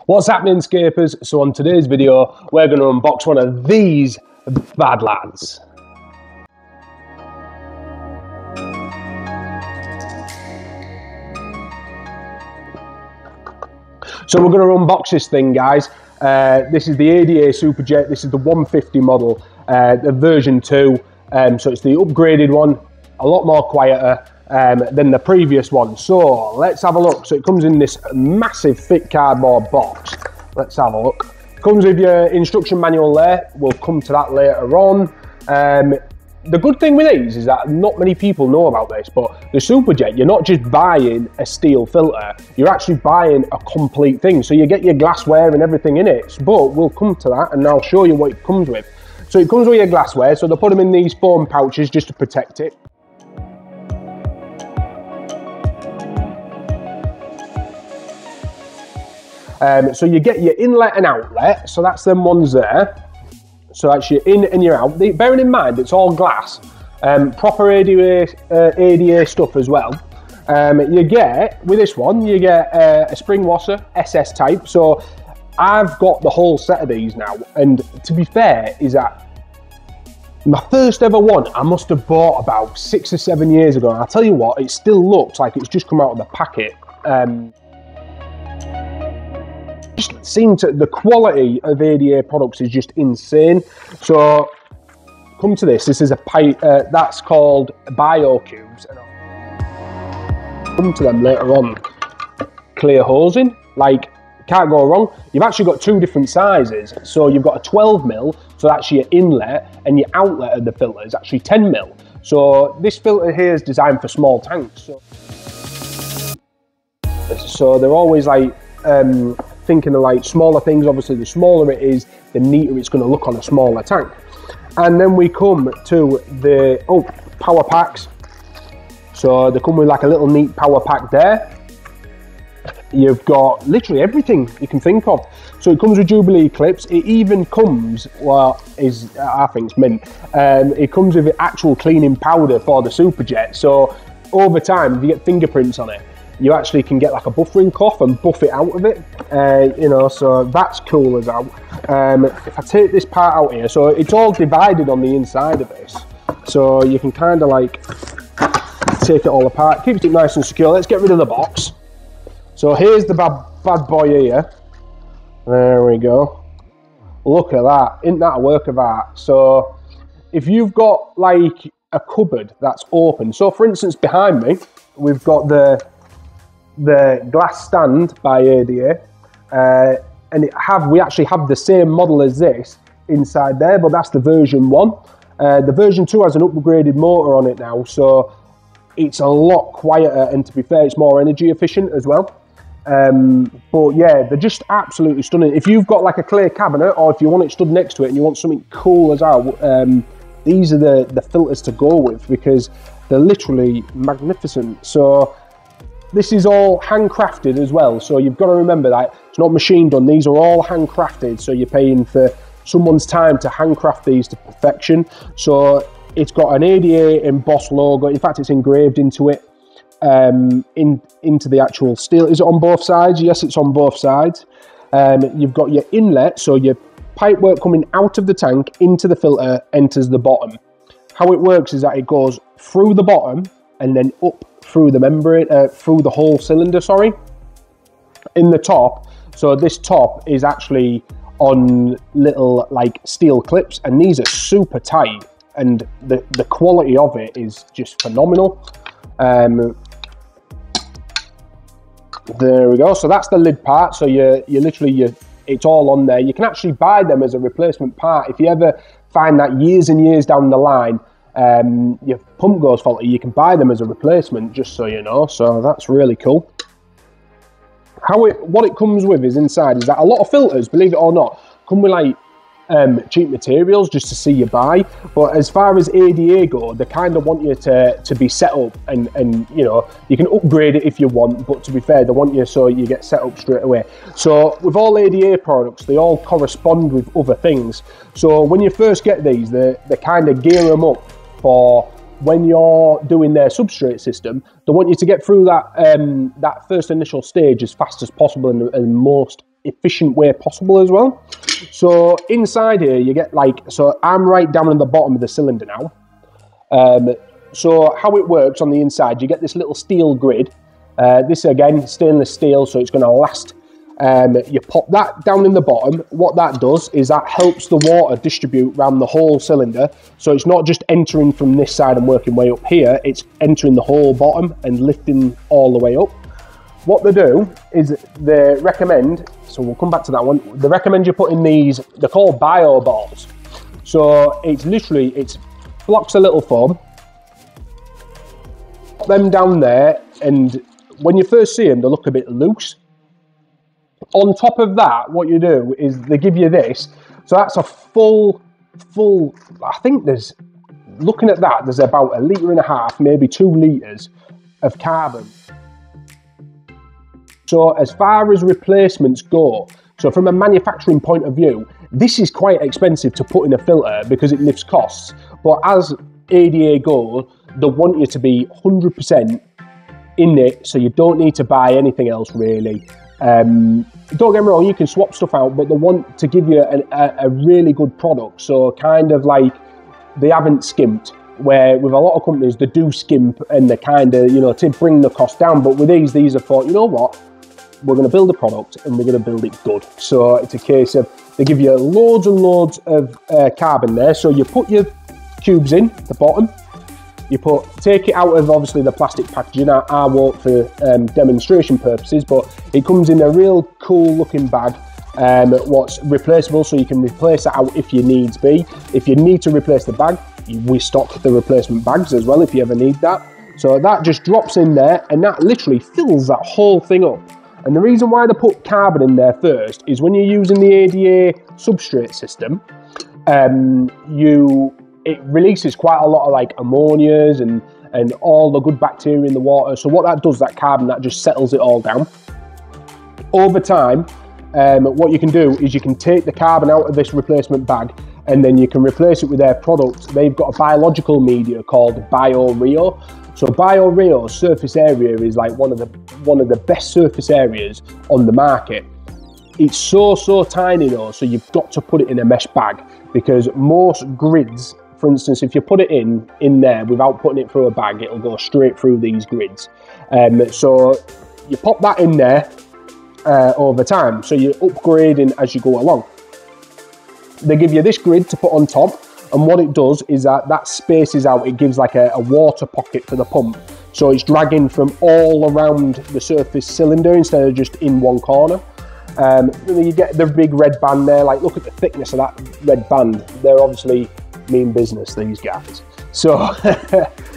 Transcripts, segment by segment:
What's happening, Scapers? So on today's video, we're going to unbox one of these bad lads. So we're going to unbox this thing, guys. This is the ADA Superjet. This is the 150 model, the version 2. So it's the upgraded one, a lot more quieter than the previous one. So let's have a look. So it comes in this massive thick cardboard box. Let's have a look. Comes with your instruction manual there. We'll come to that later on. The good thing with these is that not many people know about this, but the Superjet, you're not just buying a steel filter, you're actually buying a complete thing. So you get your glassware and everything in it, but we'll come to that and I'll show you what it comes with. So it comes with your glassware, so they put them in these foam pouches just to protect it. So you get your inlet and outlet, so that's them ones there. So that's your in and your out. Bearing in mind, it's all glass, proper ADA stuff as well. You get, with this one, you get a spring washer, SS type. So I've got the whole set of these now. And to be fair, is that my first ever one, I must have bought about 6 or 7 years ago. And I'll tell you what, it still looks like it's just come out of the packet. The quality of ADA products is just insane. So come to this. This is a pipe that's called Biocubes. Come to them later on. Clear hosing, like can't go wrong. You've actually got two different sizes. So you've got a 12mm, so that's your inlet, and your outlet of the filter is actually 10mm. So this filter here is designed for small tanks. So they're always like thinking of like smaller things. Obviously the smaller it is, the neater it's going to look on a smaller tank. And then we come to the power packs. So they come with like a little neat power pack there. You've got literally everything you can think of. So it comes with Jubilee clips. It even comes, well, I think it's mint. It comes with actual cleaning powder for the Superjet. So over time, if you get fingerprints on it, you actually can get like a buffering cloth and buff it out of it, you know, so that's cool as hell. If I take this part out here, so it's all divided on the inside of this, so you can kind of like take it all apart, keeps it nice and secure. Let's get rid of the box. So here's the bad boy here. There we go. Look at that, isn't that a work of art? So if you've got like a cupboard that's open, so for instance behind me, we've got the glass stand by ADA, and we actually have the same model as this inside there, but that's the version 1. The version 2 has an upgraded motor on it now, so it's a lot quieter, and to be fair, it's more energy efficient as well. But yeah, they're just absolutely stunning. If you've got like a clear cabinet, or if you want it stood next to it and you want something cool as well, these are the filters to go with, because they're literally magnificent. So this is all handcrafted as well, so you've got to remember that it's not machine done. These are all handcrafted, so you're paying for someone's time to handcraft these to perfection. So it's got an ADA embossed logo. In fact, it's engraved into it, into the actual steel. Is it on both sides? Yes, it's on both sides. You've got your inlet, so your pipework coming out of the tank into the filter enters the bottom. How it works is that it goes through the bottom and then up through the membrane, through the whole cylinder, sorry, in the top. So this top is actually on little like steel clips, and these are super tight, and the quality of it is just phenomenal. There we go. So that's the lid part. So you literally, it's all on there. You can actually buy them as a replacement part. If you ever find that years and years down the line, your pump goes faulty, you can buy them as a replacement, just so you know. So that's really cool. What it comes with is inside is that a lot of filters, believe it or not, come with like cheap materials just to see you buy. But as far as ADA go, they kind of want you to be set up, and you know, you can upgrade it if you want, but to be fair, they want you so you get set up straight away. So with all ADA products, they all correspond with other things. So when you first get these, they kind of gear them up for when you're doing their substrate system. They want you to get through that that first initial stage as fast as possible and most efficient way possible as well. So inside here you get like, so I'm right down at the bottom of the cylinder now. So how it works on the inside, you get this little steel grid. This again, stainless steel, so it's going to last. You pop that down in the bottom. What that does is that helps the water distribute around the whole cylinder. So it's not just entering from this side and working way up here, it's entering the whole bottom and lifting all the way up. What they do is they recommend, so we'll come back to that one, they recommend you put in these, they're called bio balls. So it's literally, it's blocks of little foam, put them down there, and when you first see them, they look a bit loose. On top of that, what you do is they give you this. So that's a full, I think there's, looking at that, there's about 1.5 litres, maybe 2 litres of carbon. So as far as replacements go, so from a manufacturing point of view, this is quite expensive to put in a filter because it lifts costs. But as ADA go, they want you to be 100% in it, so you don't need to buy anything else really. Don't get me wrong, you can swap stuff out, but they want to give you a really good product. So kind of like, they haven't skimped, where with a lot of companies, they do skimp and they kind of, you know, to bring the cost down. But with these have thought, you know what, we're going to build a product and we're going to build it good. So it's a case of, they give you loads and loads of carbon there. So you put your cubes in the bottom, you take it out of obviously the plastic packaging. I won't for demonstration purposes, but it comes in a real cool looking bag. What's replaceable, so you can replace it out if you needs be. If you need to replace the bag, we stock the replacement bags as well if you ever need that. So that just drops in there and that literally fills that whole thing up. And the reason why they put carbon in there first is when you're using the ADA substrate system, it releases quite a lot of like ammonias and all the good bacteria in the water. So what that does, that carbon, that just settles it all down. Over time, what you can do is you can take the carbon out of this replacement bag and then you can replace it with their product. They've got a biological media called BioRio. So BioRio's surface area is like one of the best surface areas on the market. It's so tiny though, so you've got to put it in a mesh bag, because most grids, for instance, if you put it in there without putting it through a bag, it'll go straight through these grids. So you pop that in there over time, so you're upgrading as you go along. They give you this grid to put on top, and what it does is that spaces out, it gives like a water pocket for the pump. So it's dragging from all around the surface cylinder instead of just in one corner. You get the big red band there, like look at the thickness of that red band. They're obviously mean business, these guys. So,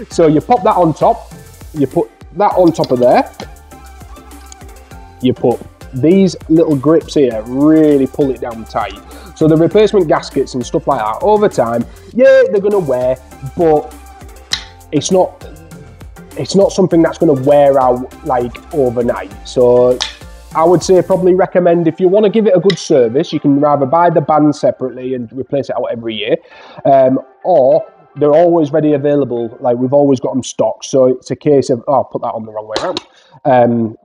so you pop that on top, you put that on top of there, you put these little grips here, really pull it down tight. So the replacement gaskets and stuff like that, over time, yeah, they're gonna wear, but it's not something that's gonna wear out like overnight. So I would say probably recommend, if you want to give it a good service, you can rather buy the band separately and replace it out every year, or they're always ready available, like we've always got them stocked. So it's a case of, oh, I put that on the wrong way around.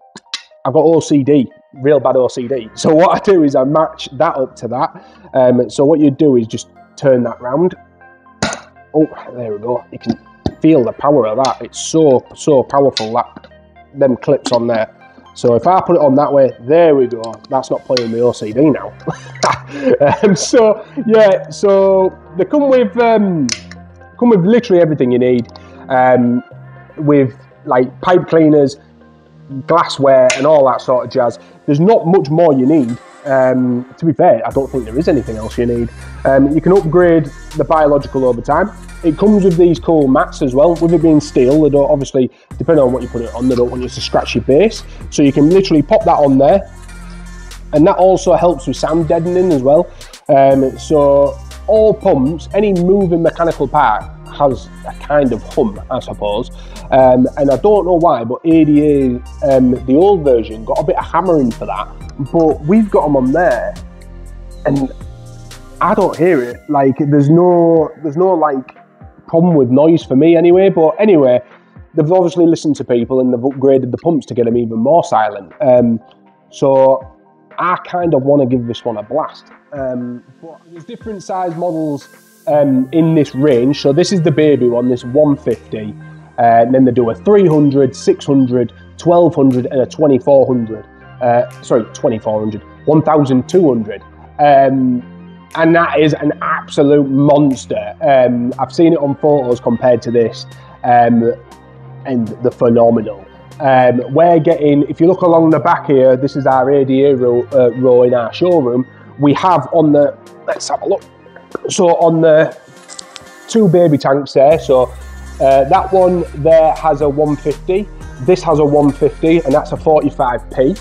I've got OCD, real bad OCD. So what I do is I match that up to that. So what you do is just turn that round. Oh, there we go. You can feel the power of that. It's so powerful, that them clips on there. So if I put it on that way, there we go. That's not playing with OCD now. So yeah, so they come with literally everything you need, with like pipe cleaners, glassware and all that sort of jazz. There's not much more you need. To be fair, I don't think there is anything else you need. You can upgrade the biological over time. It comes with these cool mats as well. With it being steel, they don't, obviously, depending on what you put it on, they don't want you to scratch your base. So you can literally pop that on there. And that also helps with sound deadening as well. So all pumps, any moving mechanical part has a kind of hum, I suppose. And I don't know why, but ADA, the old version, got a bit of hammering for that. But we've got them on there, and I don't hear it. Like there's no like problem with noise for me anyway. But anyway, they've obviously listened to people and they've upgraded the pumps to get them even more silent. So I kind of want to give this one a blast. But there's different size models in this range. So this is the baby one, this 150. And then they do a 300, 600, 1200 and a 2400. Sorry, 2400, 1200. And that is an absolute monster. I've seen it on photos compared to this, and they're phenomenal. We're getting, if you look along the back here, this is our ADA row in our showroom. We have on the, let's have a look. So on the 2 baby tanks there, so that one there has a 150, this has a 150, and that's a 45p.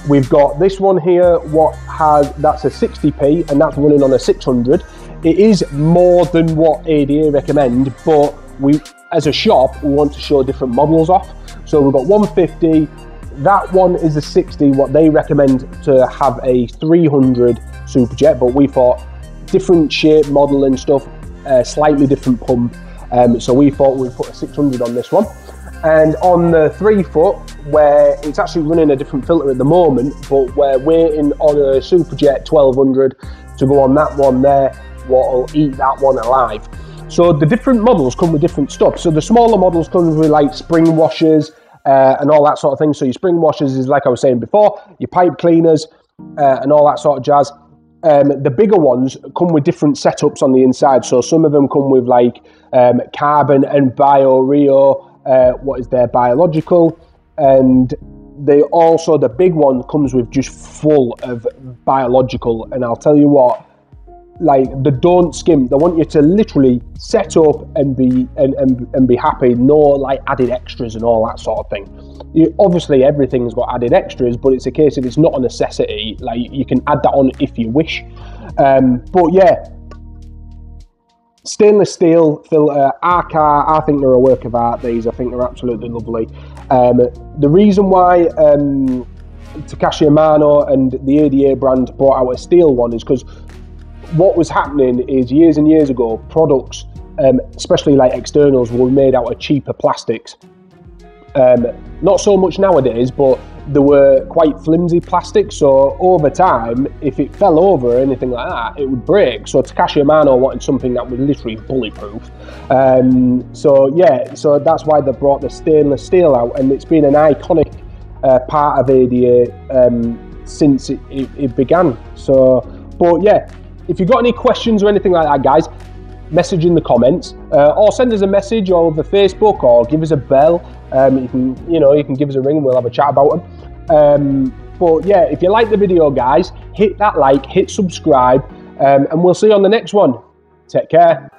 We've got this one here, that's a 60p, and that's running on a 600. It is more than what ADA recommend, but we, as a shop, we want to show different models off. So we've got 150, that one is a 60, what they recommend to have a 300 Superjet, but we thought different shape, model and stuff, slightly different pump, so we thought we'd put a 600 on this one. And on the 3 foot, where it's actually running a different filter at the moment, but we're waiting on a Superjet 1200 to go on that one there, what'll eat that one alive. So the different models come with different stuff. So the smaller models come with like spring washers and all that sort of thing. So your spring washers is, like I was saying before, your pipe cleaners and all that sort of jazz. The bigger ones come with different setups on the inside. So some of them come with like carbon and bio-rio, what is their biological, and they also, the big one comes with just full of biological. And I'll tell you what, like, they don't skimp. They want you to literally set up and be happy. No like added extras and all that sort of thing. Obviously everything's got added extras, but it's a case of it's not a necessity. Like, you can add that on if you wish. But yeah, stainless steel filter, our car, I think they're a work of art, these. I think they're absolutely lovely. The reason why Takashi Amano and the ADA brand brought out a steel one is because what was happening is, years and years ago, products, especially like externals, were made out of cheaper plastics. Not so much nowadays, but they were quite flimsy plastics, so over time, if it fell over or anything like that, it would break. So Takashi Amano wanted something that was literally bulletproof. So yeah, so that's why they brought the stainless steel out, and it's been an iconic part of ADA since it began. So, but yeah, if you've got any questions or anything like that, guys, message in the comments, or send us a message over Facebook, or give us a bell. You can give us a ring and we'll have a chat about them. But yeah, if you like the video, guys, hit that like, hit subscribe, and we'll see you on the next one. Take care.